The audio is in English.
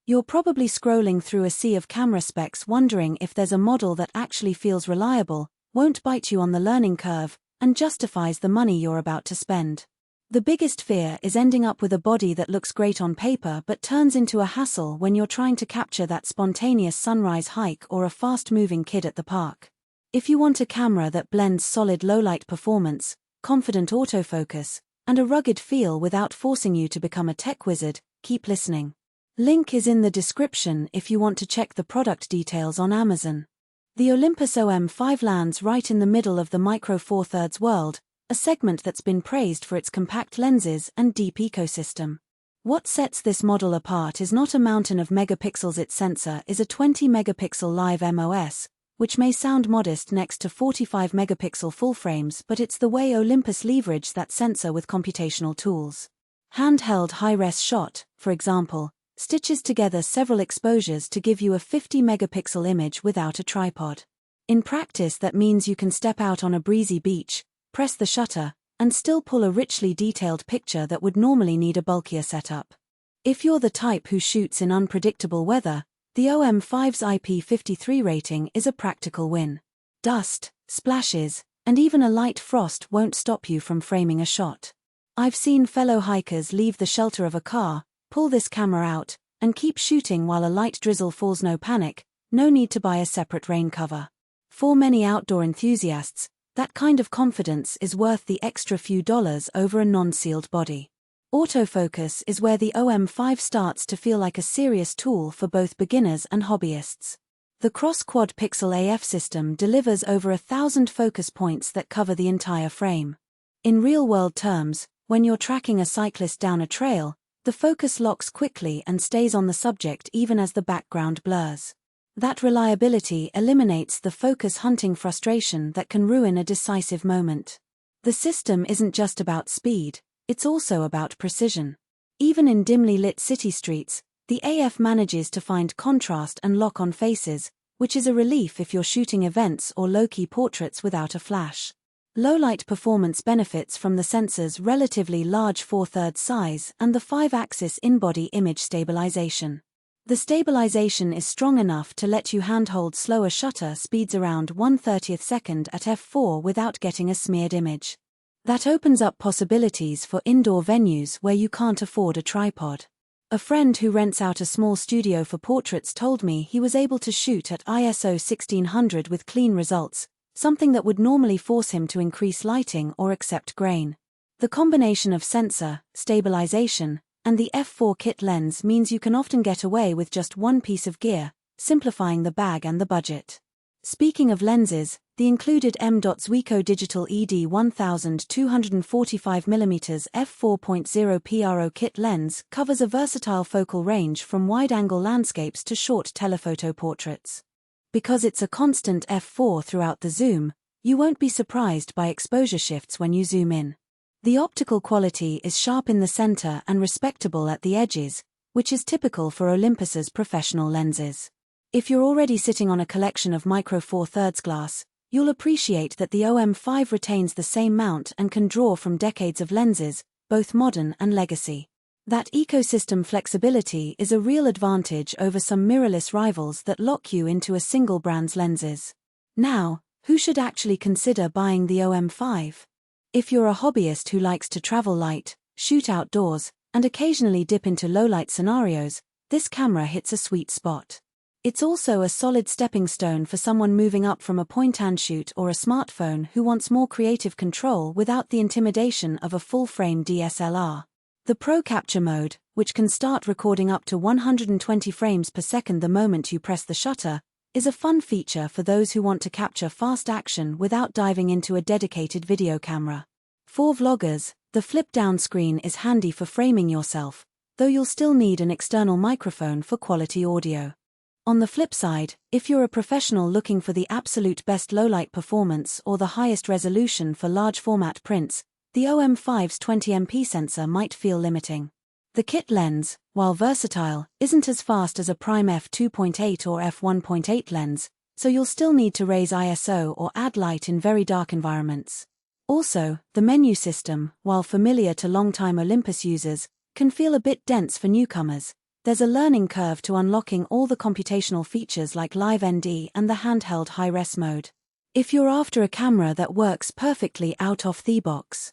You're probably scrolling through a sea of camera specs wondering if there's a model that actually feels reliable, won't bite you on the learning curve, and justifies the money you're about to spend. The biggest fear is ending up with a body that looks great on paper but turns into a hassle when you're trying to capture that spontaneous sunrise hike or a fast-moving kid at the park. If you want a camera that blends solid low-light performance, confident autofocus, and a rugged feel without forcing you to become a tech wizard, keep listening. Link is in the description if you want to check the product details on Amazon. The Olympus OM5 lands right in the middle of the Micro Four Thirds world, a segment that's been praised for its compact lenses and deep ecosystem. What sets this model apart is not a mountain of megapixels. Its sensor is a 20-megapixel live MOS, which may sound modest next to 45-megapixel full frames, but it's the way Olympus leveraged that sensor with computational tools. Handheld high-res shot, for example, stitches together several exposures to give you a 50-megapixel image without a tripod. In practice, that means you can step out on a breezy beach, press the shutter, and still pull a richly detailed picture that would normally need a bulkier setup. If you're the type who shoots in unpredictable weather, the OM5's IP53 rating is a practical win. Dust, splashes, and even a light frost won't stop you from framing a shot. I've seen fellow hikers leave the shelter of a car, pull this camera out, and keep shooting while a light drizzle falls. No panic, no need to buy a separate rain cover. For many outdoor enthusiasts, that kind of confidence is worth the extra few dollars over a non-sealed body. Autofocus is where the OM5 starts to feel like a serious tool for both beginners and hobbyists. The cross-quad pixel AF system delivers over 1,000 focus points that cover the entire frame. In real-world terms, when you're tracking a cyclist down a trail, the focus locks quickly and stays on the subject even as the background blurs. That reliability eliminates the focus hunting frustration that can ruin a decisive moment. The system isn't just about speed, it's also about precision. Even in dimly lit city streets, the AF manages to find contrast and lock on faces, which is a relief if you're shooting events or low-key portraits without a flash. Low-light performance benefits from the sensor's relatively large 4/3 size and the 5-axis in-body image stabilization. The stabilization is strong enough to let you handhold slower shutter speeds around 1/30th second at f4 without getting a smeared image. That opens up possibilities for indoor venues where you can't afford a tripod. A friend who rents out a small studio for portraits told me he was able to shoot at ISO 1600 with clean results, something that would normally force him to increase lighting or accept grain. The combination of sensor, stabilization, and the f4 kit lens means you can often get away with just one piece of gear, simplifying the bag and the budget. Speaking of lenses, the included M.Zuiko Digital ED 1245mm f4.0 PRO kit lens covers a versatile focal range from wide-angle landscapes to short telephoto portraits. Because it's a constant f4 throughout the zoom, you won't be surprised by exposure shifts when you zoom in. The optical quality is sharp in the center and respectable at the edges, which is typical for Olympus's professional lenses. If you're already sitting on a collection of Micro Four Thirds glass, you'll appreciate that the OM5 retains the same mount and can draw from decades of lenses, both modern and legacy. That ecosystem flexibility is a real advantage over some mirrorless rivals that lock you into a single brand's lenses. Now, who should actually consider buying the OM5? If you're a hobbyist who likes to travel light, shoot outdoors, and occasionally dip into low-light scenarios, this camera hits a sweet spot. It's also a solid stepping stone for someone moving up from a point-and-shoot or a smartphone who wants more creative control without the intimidation of a full-frame DSLR. The Pro Capture mode, which can start recording up to 120 frames per second the moment you press the shutter, is a fun feature for those who want to capture fast action without diving into a dedicated video camera. For vloggers, the flip-down screen is handy for framing yourself, though you'll still need an external microphone for quality audio. On the flip side, if you're a professional looking for the absolute best low-light performance or the highest resolution for large-format prints, the OM5's 20MP sensor might feel limiting. The kit lens, while versatile, isn't as fast as a prime f2.8 or f1.8 lens, so you'll still need to raise ISO or add light in very dark environments. Also, the menu system, while familiar to long-time Olympus users, can feel a bit dense for newcomers, There's a learning curve to unlocking all the computational features like Live ND and the handheld high-res mode. If you're after a camera that works perfectly out of the box,